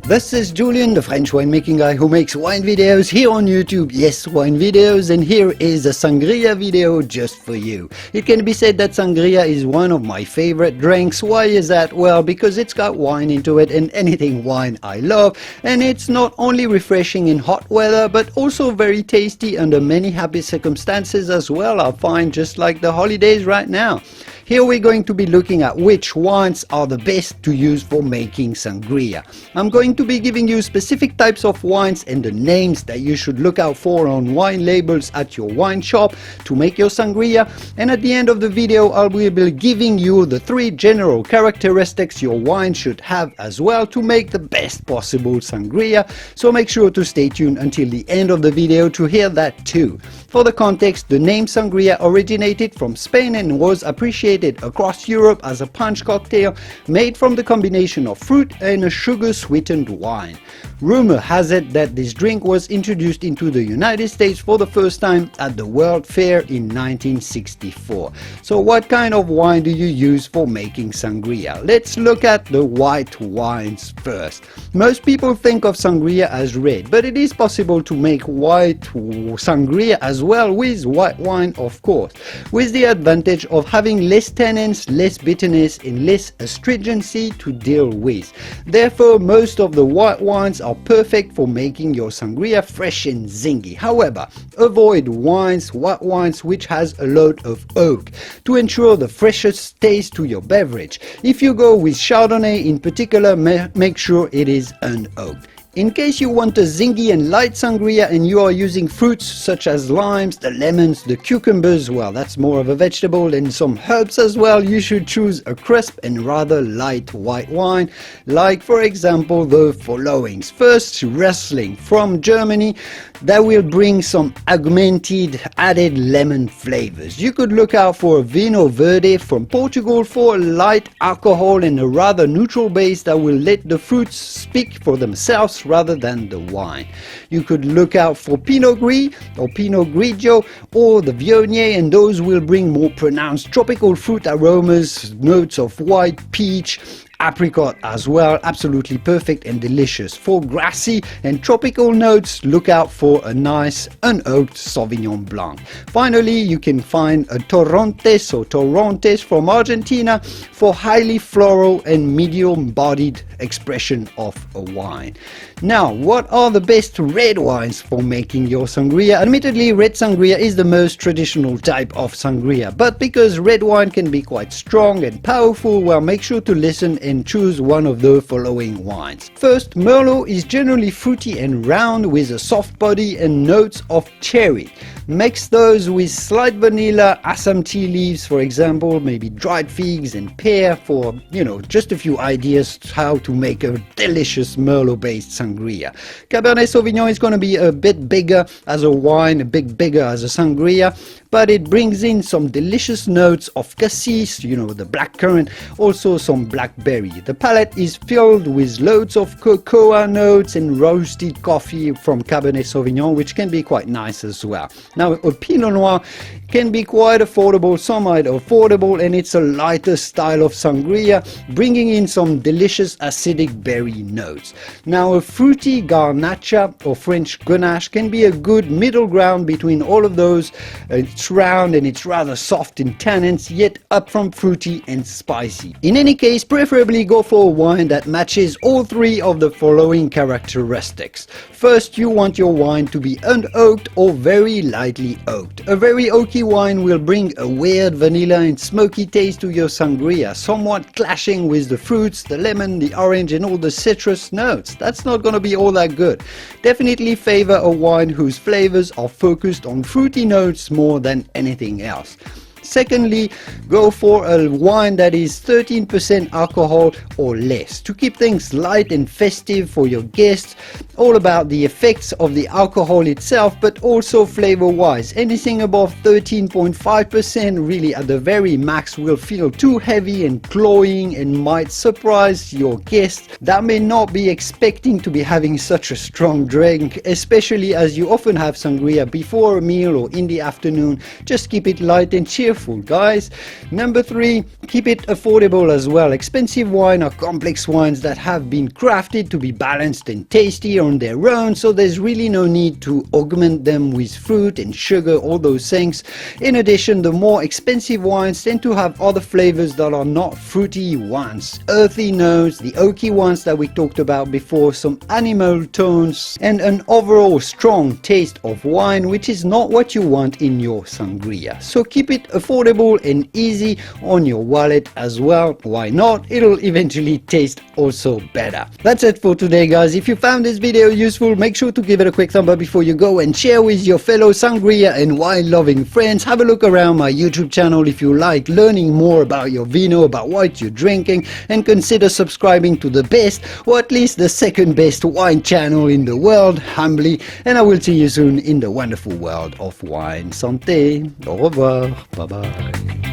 This is Julien, the French winemaking guy who makes wine videos here on YouTube. Yes, wine videos, and here is a sangria video just for you. It can be said that sangria is one of my favorite drinks. Why is that? Well, because it's got wine into it, and anything wine I love, and it's not only refreshing in hot weather, but also very tasty under many happy circumstances as well, I find, just like the holidays right now. Here we're going to be looking at which wines are the best to use for making sangria. I'm going to be giving you specific types of wines and the names that you should look out for on wine labels at your wine shop to make your sangria, and at the end of the video I will be giving you the 3 general characteristics your wine should have as well to make the best possible sangria, so make sure to stay tuned until the end of the video to hear that too. For the context, the name sangria originated from Spain and was appreciated across Europe as a punch cocktail made from the combination of fruit and a sugar-sweetened wine. Rumor has it that this drink was introduced into the United States for the first time at the World Fair in 1964. So what kind of wine do you use for making sangria? Let's look at the white wines first. Most people think of sangria as red, but it is possible to make white sangria as well with white wine, of course, with the advantage of having less tannins, less bitterness and less astringency to deal with. Therefore, most of the white wines are perfect for making your sangria fresh and zingy. However, avoid white wines which has a lot of oak to ensure the freshest taste to your beverage. If you go with Chardonnay in particular, make sure it is unoaked. In case you want a zingy and light sangria and you are using fruits such as limes, the lemons, the cucumbers, well, that's more of a vegetable, and some herbs as well, you should choose a crisp and rather light white wine, like for example the followings. First, Riesling from Germany, that will bring some augmented added lemon flavors. You could look out for a Vinho Verde from Portugal for a light alcohol and a rather neutral base that will let the fruits speak for themselves rather than the wine. You could look out for Pinot Gris or Pinot Grigio or the Viognier, and those will bring more pronounced tropical fruit aromas, notes of white, peach, apricot as well, absolutely perfect and delicious. For grassy and tropical notes, look out for a nice unoaked Sauvignon Blanc. Finally, you can find a Torrontés or Torrontés from Argentina for highly floral and medium-bodied expression of a wine. Now, what are the best red wines for making your sangria? Admittedly, red sangria is the most traditional type of sangria, but because red wine can be quite strong and powerful, well, make sure to listen and choose one of the following wines. First, Merlot is generally fruity and round with a soft body and notes of cherry. Mix those with slight vanilla, Assam tea leaves, for example, maybe dried figs and pear for, just a few ideas how to make a delicious Merlot-based sangria. Cabernet Sauvignon is going to be a bit bigger as a wine, a bit bigger as a sangria, but it brings in some delicious notes of cassis, the blackcurrant, also some blackberry. The palate is filled with loads of cocoa notes and roasted coffee from Cabernet Sauvignon, which can be quite nice as well. Now, a Pinot Noir can be quite affordable, somewhat affordable, and it's a lighter style of sangria, bringing in some delicious acidic berry notes. Now, a fruity Garnacha or French Grenache can be a good middle ground between all of those. It's round and it's rather soft in tannins, yet upfront fruity and spicy. In any case, preferably go for a wine that matches all 3 of the following characteristics. First, you want your wine to be unoaked or very lightly oaked. A very oaky wine will bring a weird vanilla and smoky taste to your sangria, somewhat clashing with the fruits, the lemon, the orange and all the citrus notes. That's not going to be all that good. Definitely favor a wine whose flavors are focused on fruity notes more than anything else. Secondly, go for a wine that is 13% alcohol or less to keep things light and festive for your guests. All about the effects of the alcohol itself, but also flavor wise. Anything above 13.5% really at the very max will feel too heavy and cloying and might surprise your guests that may not be expecting to be having such a strong drink, especially as you often have sangria before a meal or in the afternoon. Just keep it light and cheerful wonderful, guys. Number 3, keep it affordable as well. Expensive wine are complex wines that have been crafted to be balanced and tasty on their own, so there's really no need to augment them with fruit and sugar, all those things. In addition, the more expensive wines tend to have other flavors that are not fruity ones. Earthy notes, the oaky ones that we talked about before, some animal tones, and an overall strong taste of wine, which is not what you want in your sangria. So keep it affordable and easy on your wallet as well. Why not? It'll eventually taste also better. That's it for today, guys. If you found this video useful, make sure to give it a quick thumb up before you go and share with your fellow sangria and wine loving friends. Have a look around my YouTube channel if you like learning more about your vino, about what you're drinking, and consider subscribing to the best, or at least the second best wine channel in the world, humbly, and I will see you soon in the wonderful world of wine. Santé, au revoir, bye bye.